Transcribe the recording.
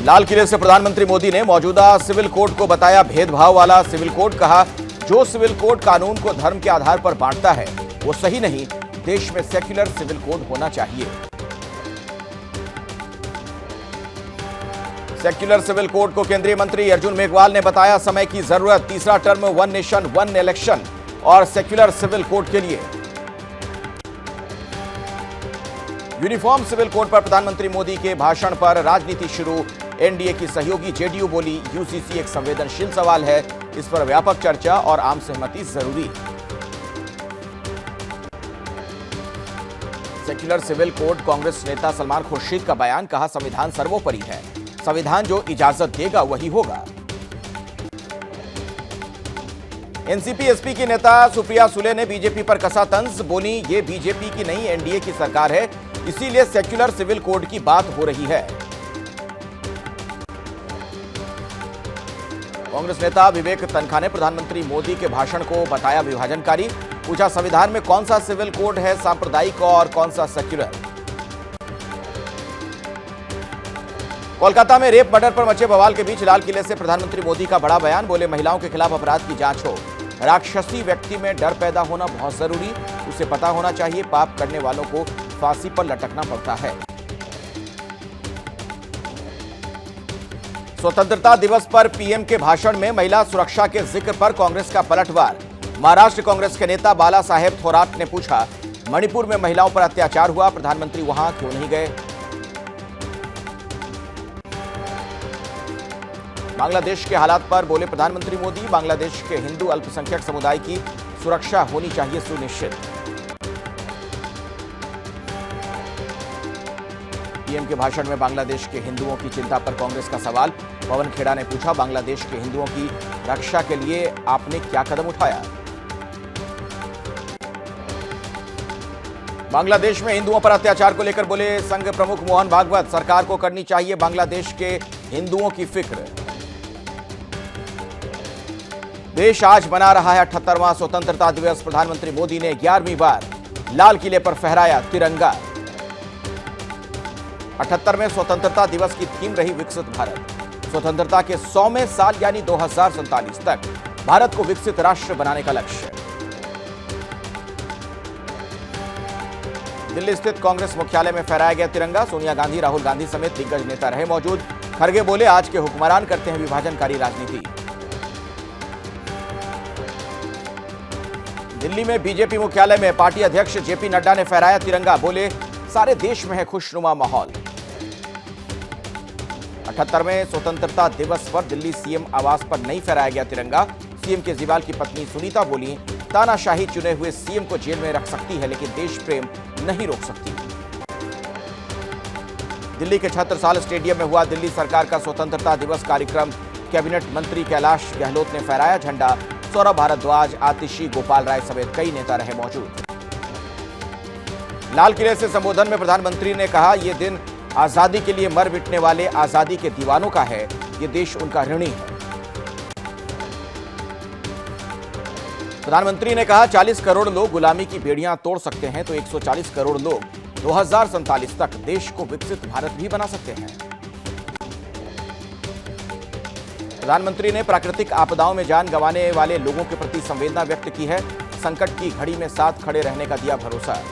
लाल किले से प्रधानमंत्री मोदी ने मौजूदा सिविल कोड को बताया भेदभाव वाला सिविल कोड। कहा, जो सिविल कोड कानून को धर्म के आधार पर बांटता है वो सही नहीं, देश में सेक्युलर सिविल कोड होना चाहिए। सेक्युलर सिविल कोड को केंद्रीय मंत्री अर्जुन मेघवाल ने बताया समय की जरूरत, तीसरा term one nation one election और सेक्युलर सिविल कोड के लिए। यूनिफॉर्म सिविल कोड पर प्रधानमंत्री मोदी के भाषण पर राजनीति शुरू। एनडीए की सहयोगी जेडीयू बोली, यूसीसी एक संवेदनशील सवाल है, इस पर व्यापक चर्चा और आम सहमति जरूरी। सेक्युलर सिविल कोड, कांग्रेस नेता सलमान खुर्शीद का बयान। कहा, संविधान सर्वोपरि है, संविधान जो इजाजत देगा वही होगा। एनसीपी एसपी की नेता सुप्रिया सुले ने बीजेपी पर कसा तंज। बोली, ये बीजेपी की नहीं एनडीए की सरकार है, इसीलिए सेक्युलर सिविल कोड की बात हो रही है। कांग्रेस नेता विवेक तनखा ने प्रधानमंत्री मोदी के भाषण को बताया विभाजनकारी। पूछा, संविधान में कौन सा सिविल कोड है सांप्रदायिक और कौन सा सेक्युलर। कोलकाता में रेप मर्डर पर मचे बवाल के बीच लाल किले से प्रधानमंत्री मोदी का बड़ा बयान। बोले, महिलाओं के खिलाफ अपराध की जांच हो, राक्षसी व्यक्ति में डर पैदा होना बहुत जरूरी, उसे पता होना चाहिए पाप करने वालों को फांसी पर लटकना पड़ता है। स्वतंत्रता दिवस पर पीएम के भाषण में महिला सुरक्षा के जिक्र पर कांग्रेस का पलटवार। महाराष्ट्र कांग्रेस के नेता बाला साहेब थोराट ने पूछा, मणिपुर में महिलाओं पर अत्याचार हुआ, प्रधानमंत्री वहां क्यों नहीं गए। बांग्लादेश के हालात पर बोले प्रधानमंत्री मोदी, बांग्लादेश के हिंदू अल्पसंख्यक समुदाय की सुरक्षा होनी चाहिए सुनिश्चित। पीएम के भाषण में बांग्लादेश के हिंदुओं की चिंता पर कांग्रेस का सवाल। पवन खेड़ा ने पूछा, बांग्लादेश के हिंदुओं की रक्षा के लिए आपने क्या कदम उठाया। बांग्लादेश में हिंदुओं पर अत्याचार को लेकर बोले संघ प्रमुख मोहन भागवत, सरकार को करनी चाहिए बांग्लादेश के हिंदुओं की फिक्र। देश आज मना रहा है 78वां स्वतंत्रता दिवस। प्रधानमंत्री मोदी ने 11वीं बार लाल किले पर फहराया तिरंगा। 78वें स्वतंत्रता दिवस की थीम रही विकसित भारत। स्वतंत्रता के 100वें साल यानी 2047 तक भारत को विकसित राष्ट्र बनाने का लक्ष्य। दिल्ली स्थित कांग्रेस मुख्यालय में फहराया गया तिरंगा। सोनिया गांधी, राहुल गांधी समेत दिग्गज नेता रहे मौजूद। खड़गे बोले, आज के हुक्मरान करते हैं विभाजनकारी राजनीति। दिल्ली में बीजेपी मुख्यालय में पार्टी अध्यक्ष जेपी नड्डा ने फहराया तिरंगा। बोले, सारे देश में है खुशनुमा माहौल। 78वें स्वतंत्रता दिवस पर दिल्ली सीएम आवास पर नहीं फहराया गया तिरंगा। सीएम केजरीवाल की पत्नी सुनीता बोली, तानाशाही चुने हुए सीएम को जेल में रख सकती है लेकिन देश प्रेम नहीं रोक सकती। दिल्ली के छत्रसाल स्टेडियम में हुआ दिल्ली सरकार का स्वतंत्रता दिवस कार्यक्रम। कैबिनेट मंत्री कैलाश गहलोत ने फहराया झंडा। सौरभ भारद्वाज, आतिशी, गोपाल राय समेत कई नेता रहे मौजूद। लाल किले से संबोधन में प्रधानमंत्री ने कहा, यह दिन आजादी के लिए मर मिटने वाले आजादी के दीवानों का है, यह देश उनका ऋणी है। प्रधानमंत्री ने कहा, 40 करोड़ लोग गुलामी की बेड़ियां तोड़ सकते हैं तो 140 करोड़ लोग 2047 तक देश को विकसित भारत भी बना सकते हैं। प्रधानमंत्री ने प्राकृतिक आपदाओं में जान गंवाने वाले लोगों के प्रति संवेदना व्यक्त की है। संकट की घड़ी में साथ खड़े रहने का दिया भरोसा।